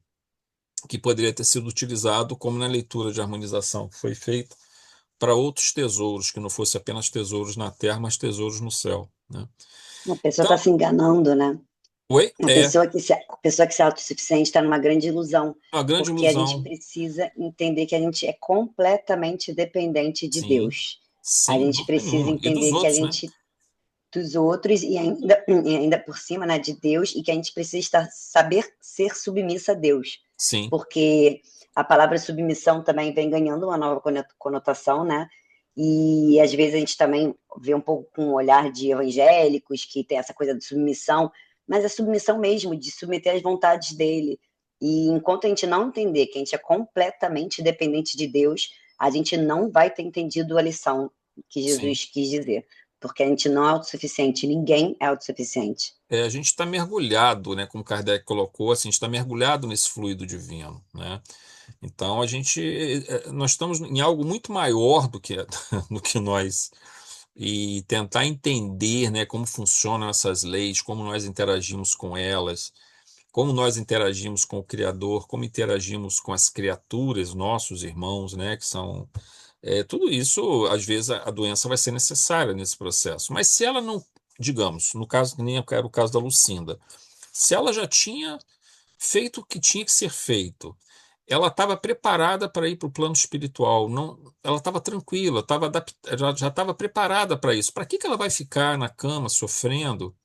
que poderia ter sido utilizado, como na leitura de harmonização que foi feita, para outros tesouros, que não fosse apenas tesouros na terra, mas tesouros no céu, né? A pessoa está Então, se enganando, né? oi, A pessoa que se é autossuficiente está numa grande ilusão, uma grande porque a gente ilusão, precisa entender que a gente é completamente dependente de sim, Deus. A sem gente dúvida precisa nenhuma. E dos entender que a outros, né? gente dos outros e ainda por cima, né, de Deus, e que a gente precisa saber ser submissa a Deus, Sim, porque a palavra submissão também vem ganhando uma nova conotação, né? E às vezes a gente também vê um pouco com o olhar de evangélicos que tem essa coisa de submissão, mas é submissão mesmo, de submeter às vontades dele. E enquanto a gente não entender que a gente é completamente dependente de Deus, a gente não vai ter entendido a lição que sim. Jesus quis dizer, porque a gente não é autossuficiente, ninguém é autossuficiente. A gente está mergulhado, né, como Kardec colocou, assim, a gente está mergulhado nesse fluido divino, né? Então nós estamos em algo muito maior do que do que nós e tentar entender, né, como funcionam essas leis, como nós interagimos com elas, como nós interagimos com o Criador, como interagimos com as criaturas, nossos irmãos, né, que são tudo isso, às vezes a doença vai ser necessária nesse processo. Mas se ela não, digamos, no caso que nem era o caso da Lucinda, se ela já tinha feito o que tinha que ser feito, ela estava preparada para ir para o plano espiritual, não, ela estava tranquila, já estava preparada para isso. Para que ela vai ficar na cama sofrendo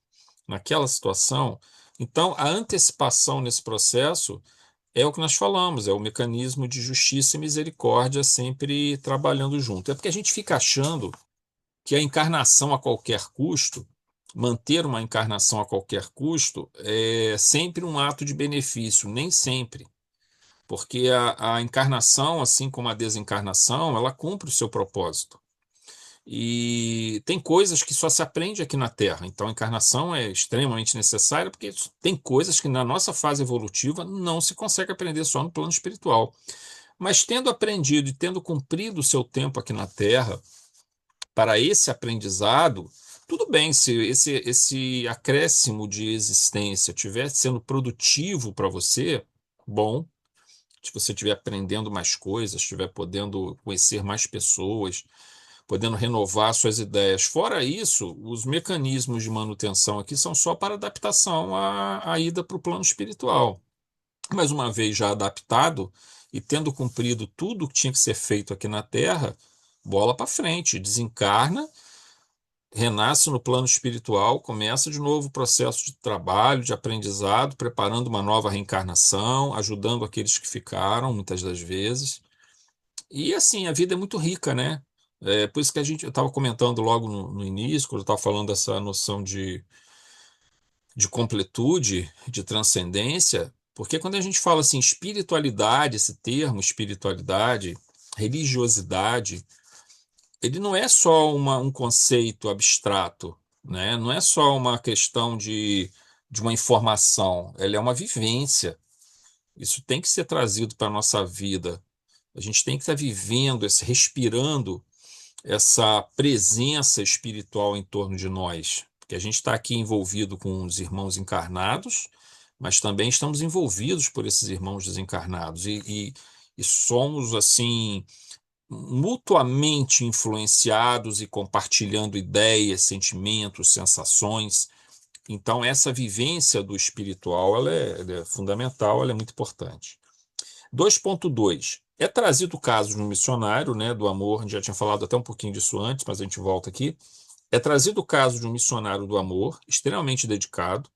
naquela situação? Então, a antecipação nesse processo é o que nós falamos, é o mecanismo de justiça e misericórdia sempre trabalhando junto. É porque a gente fica achando que a encarnação a qualquer custo, manter uma encarnação a qualquer custo, é sempre um ato de benefício, nem sempre. Porque a encarnação, assim como a desencarnação, ela cumpre o seu propósito. E tem coisas que só se aprende aqui na Terra. Então a encarnação é extremamente necessária, porque tem coisas que na nossa fase evolutiva não se consegue aprender só no plano espiritual. Mas tendo aprendido e tendo cumprido o seu tempo aqui na Terra, para esse aprendizado, tudo bem, se esse acréscimo de existência estiver sendo produtivo para você, bom, se você estiver aprendendo mais coisas, estiver podendo conhecer mais pessoas, podendo renovar suas ideias. Fora isso, os mecanismos de manutenção aqui são só para adaptação à ida para o plano espiritual. Mas uma vez já adaptado e tendo cumprido tudo o que tinha que ser feito aqui na Terra, bola para frente, desencarna, renasce no plano espiritual, começa de novo o processo de trabalho, de aprendizado, preparando uma nova reencarnação, ajudando aqueles que ficaram, muitas das vezes. E assim, a vida é muito rica, né? Por isso que eu estava comentando logo no início, quando eu estava falando dessa noção de completude, de transcendência, porque quando a gente fala assim, espiritualidade, esse termo, espiritualidade, religiosidade, ele não é só um conceito abstrato, né? Não é só uma questão de uma informação, ela é uma vivência. Isso tem que ser trazido para a nossa vida. A gente tem que estar vivendo, respirando essa presença espiritual em torno de nós. Porque a gente está aqui envolvido com os irmãos encarnados, mas também estamos envolvidos por esses irmãos desencarnados. E somos, assim, mutuamente influenciados e compartilhando ideias, sentimentos, sensações. Então, essa vivência do espiritual ela é fundamental, ela é muito importante. 2.2. É trazido o caso de um missionário, né, do amor, a gente já tinha falado até um pouquinho disso antes, mas a gente volta aqui. É trazido o caso de um missionário do amor, extremamente dedicado,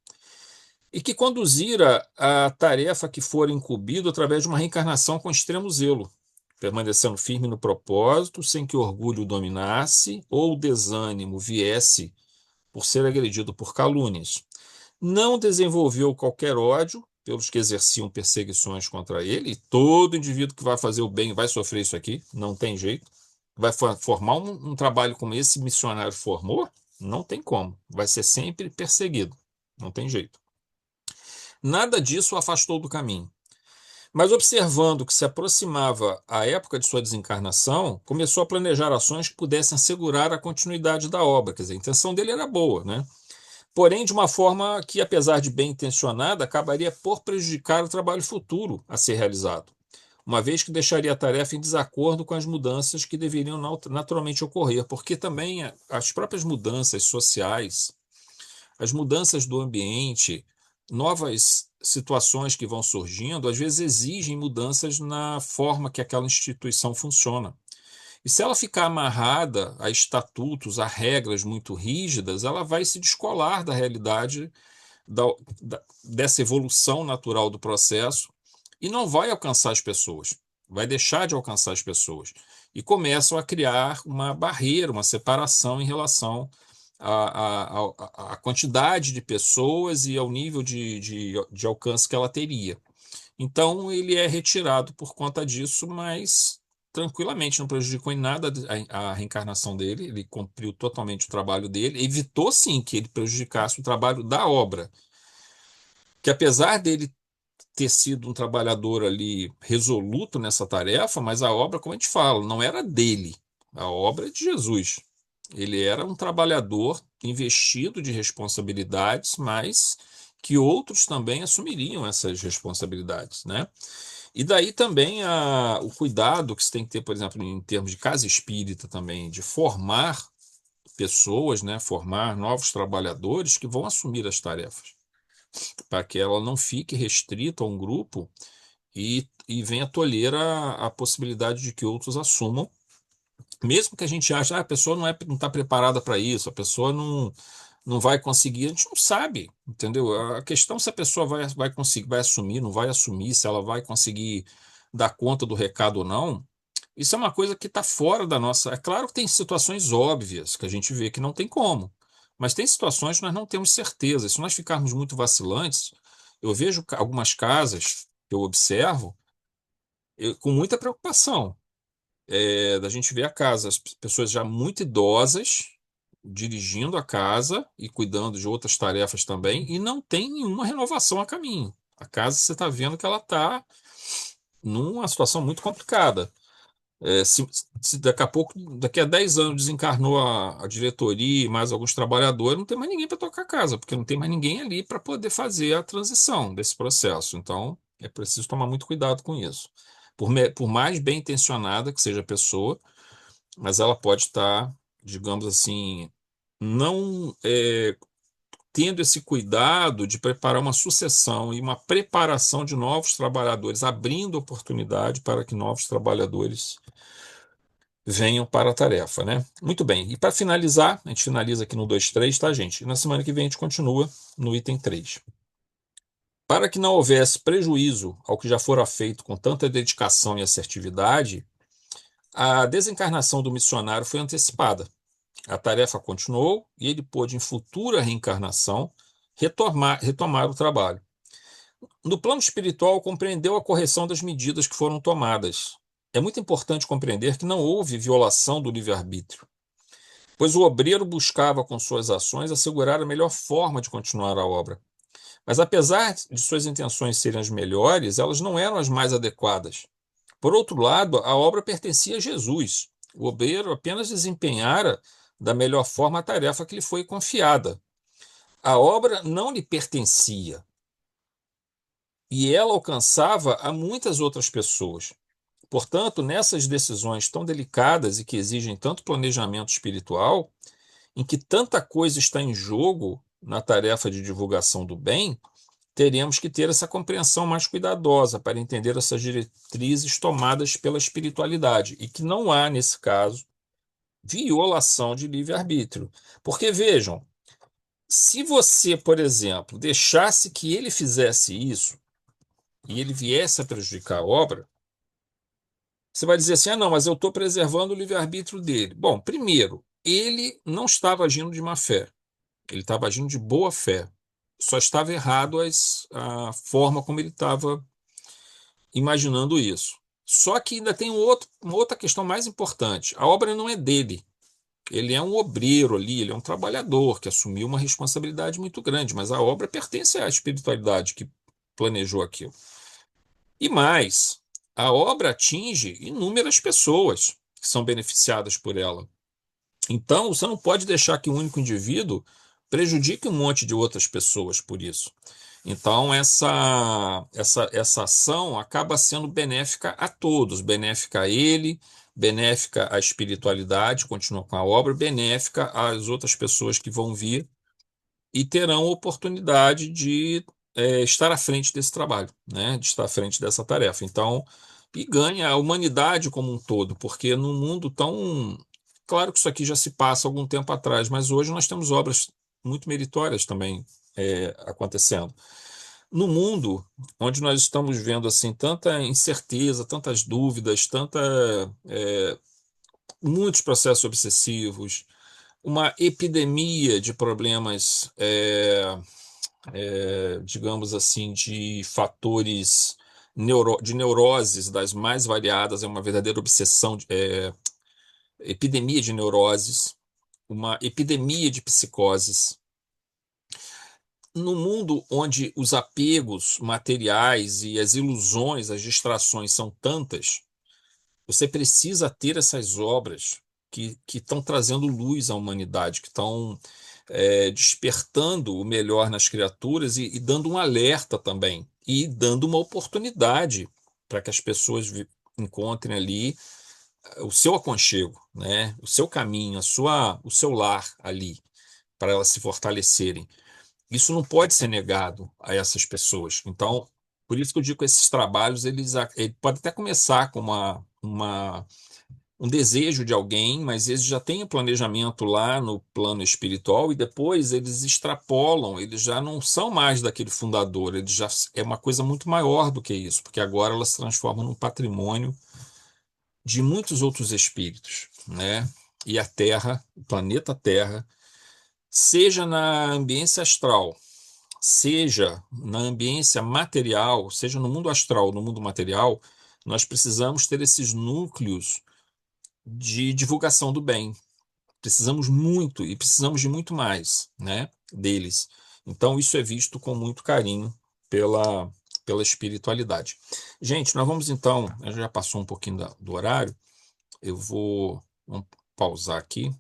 e que conduzira a tarefa que fora incumbido através de uma reencarnação com extremo zelo, permanecendo firme no propósito, sem que o orgulho o dominasse ou o desânimo viesse por ser agredido por calúnias. Não desenvolveu qualquer ódio pelos que exerciam perseguições contra ele, e todo indivíduo que vai fazer o bem vai sofrer isso aqui, não tem jeito. Vai formar um trabalho como esse missionário formou, não tem como, vai ser sempre perseguido, não tem jeito. Nada disso o afastou do caminho. Mas observando que se aproximava a época de sua desencarnação, começou a planejar ações que pudessem assegurar a continuidade da obra. Quer dizer, a intenção dele era boa, né? porém de uma forma que, apesar de bem intencionada, acabaria por prejudicar o trabalho futuro a ser realizado, uma vez que deixaria a tarefa em desacordo com as mudanças que deveriam naturalmente ocorrer, porque também as próprias mudanças sociais, as mudanças do ambiente, novas situações que vão surgindo, às vezes exigem mudanças na forma que aquela instituição funciona. E se ela ficar amarrada a estatutos, a regras muito rígidas, ela vai se descolar da realidade da, dessa evolução natural do processo e não vai alcançar as pessoas, vai deixar de alcançar as pessoas. E começam a criar uma barreira, uma separação em relação à quantidade de pessoas e ao nível de alcance que ela teria. Então, ele é retirado por conta disso, mas tranquilamente, não prejudicou em nada a reencarnação dele, ele cumpriu totalmente o trabalho dele, evitou sim que ele prejudicasse o trabalho da obra, que apesar dele ter sido um trabalhador ali resoluto nessa tarefa, mas a obra, como a gente fala, não era dele, a obra é de Jesus. Ele era um trabalhador investido de responsabilidades, mas que outros também assumiriam essas responsabilidades, né? E daí também o cuidado que você tem que ter, por exemplo, em termos de casa espírita também, de formar pessoas, né, formar novos trabalhadores que vão assumir as tarefas, para que ela não fique restrita a um grupo e venha tolher a possibilidade de que outros assumam, mesmo que a gente ache, a pessoa não está preparada para isso, a pessoa não vai conseguir, a gente não sabe, entendeu? A questão é se a pessoa vai conseguir, vai assumir, não vai assumir, se ela vai conseguir dar conta do recado ou não, isso é uma coisa que está fora da nossa. É claro que tem situações óbvias que a gente vê que não tem como, mas tem situações que nós não temos certeza. Se nós ficarmos muito vacilantes, eu vejo algumas casas que eu observo com muita preocupação da gente ver a casa, as pessoas já muito idosas dirigindo a casa e cuidando de outras tarefas também, e não tem nenhuma renovação a caminho. A casa você está vendo que ela está numa situação muito complicada. Se daqui a pouco, daqui a 10 anos, desencarnou a diretoria e mais alguns trabalhadores, não tem mais ninguém para tocar a casa, porque não tem mais ninguém ali para poder fazer a transição desse processo. Então, é preciso tomar muito cuidado com isso. Por mais bem intencionada que seja a pessoa, mas ela pode estar, digamos assim, não tendo esse cuidado de preparar uma sucessão e uma preparação de novos trabalhadores, abrindo oportunidade para que novos trabalhadores venham para a tarefa, né? Muito bem. E para finalizar, a gente finaliza aqui no 2.3, tá, gente? E na semana que vem a gente continua no item 3. Para que não houvesse prejuízo ao que já fora feito com tanta dedicação e assertividade, a desencarnação do missionário foi antecipada. A tarefa continuou e ele pôde, em futura reencarnação, retomar o trabalho. No plano espiritual, compreendeu a correção das medidas que foram tomadas. É muito importante compreender que não houve violação do livre-arbítrio, pois o obreiro buscava, com suas ações, assegurar a melhor forma de continuar a obra. Mas, apesar de suas intenções serem as melhores, elas não eram as mais adequadas. Por outro lado, a obra pertencia a Jesus. O obreiro apenas desempenhara da melhor forma a tarefa que lhe foi confiada. A obra não lhe pertencia e ela alcançava a muitas outras pessoas. Portanto, nessas decisões tão delicadas e que exigem tanto planejamento espiritual, em que tanta coisa está em jogo na tarefa de divulgação do bem, teremos que ter essa compreensão mais cuidadosa para entender essas diretrizes tomadas pela espiritualidade e que não há, nesse caso, violação de livre-arbítrio. Porque, vejam, se você, por exemplo, deixasse que ele fizesse isso e ele viesse a prejudicar a obra, você vai dizer assim: ah, não, mas eu estou preservando o livre-arbítrio dele. Bom, primeiro, ele não estava agindo de má fé, ele estava agindo de boa fé. Só estava errado a forma como ele estava imaginando isso. Só que ainda tem uma outra questão mais importante. A obra não é dele. Ele é um obreiro ali, ele é um trabalhador que assumiu uma responsabilidade muito grande, mas a obra pertence à espiritualidade que planejou aquilo. E mais, a obra atinge inúmeras pessoas que são beneficiadas por ela. Então, você não pode deixar que um único indivíduo prejudica um monte de outras pessoas por isso. Então, essa ação acaba sendo benéfica a todos, benéfica a ele, benéfica à espiritualidade, continua com a obra, benéfica às outras pessoas que vão vir e terão oportunidade de estar à frente desse trabalho, né? De estar à frente dessa tarefa. Então, e ganha a humanidade como um todo, porque num mundo tão. Claro que isso aqui já se passa algum tempo atrás, mas hoje nós temos obras muito meritórias também acontecendo. No mundo onde nós estamos vendo assim tanta incerteza, tantas dúvidas, muitos processos obsessivos, uma epidemia de problemas, digamos assim, de fatores de neuroses das mais variadas, é uma verdadeira obsessão, epidemia de neuroses, uma epidemia de psicoses. No mundo onde os apegos materiais e as ilusões, as distrações são tantas, você precisa ter essas obras que estão trazendo luz à humanidade, que estão despertando o melhor nas criaturas e dando um alerta também, e dando uma oportunidade para que as pessoas encontrem ali o seu aconchego, né? O seu caminho, o seu lar ali, para elas se fortalecerem. Isso não pode ser negado a essas pessoas. Então, por isso que eu digo que esses trabalhos, ele pode até começar com um desejo de alguém, mas eles já têm o planejamento lá no plano espiritual e depois eles extrapolam, eles já não são mais daquele fundador, eles já é uma coisa muito maior do que isso, porque agora elas se transformam num patrimônio de muitos outros espíritos, né? E a Terra, o planeta Terra, seja na ambiência astral, seja na ambiência material, seja no mundo astral, no mundo material, nós precisamos ter esses núcleos de divulgação do bem. Precisamos muito e precisamos de muito mais, né, deles. Então, isso é visto com muito carinho pela espiritualidade. Gente, nós vamos então, já passou um pouquinho do horário, vamos pausar aqui.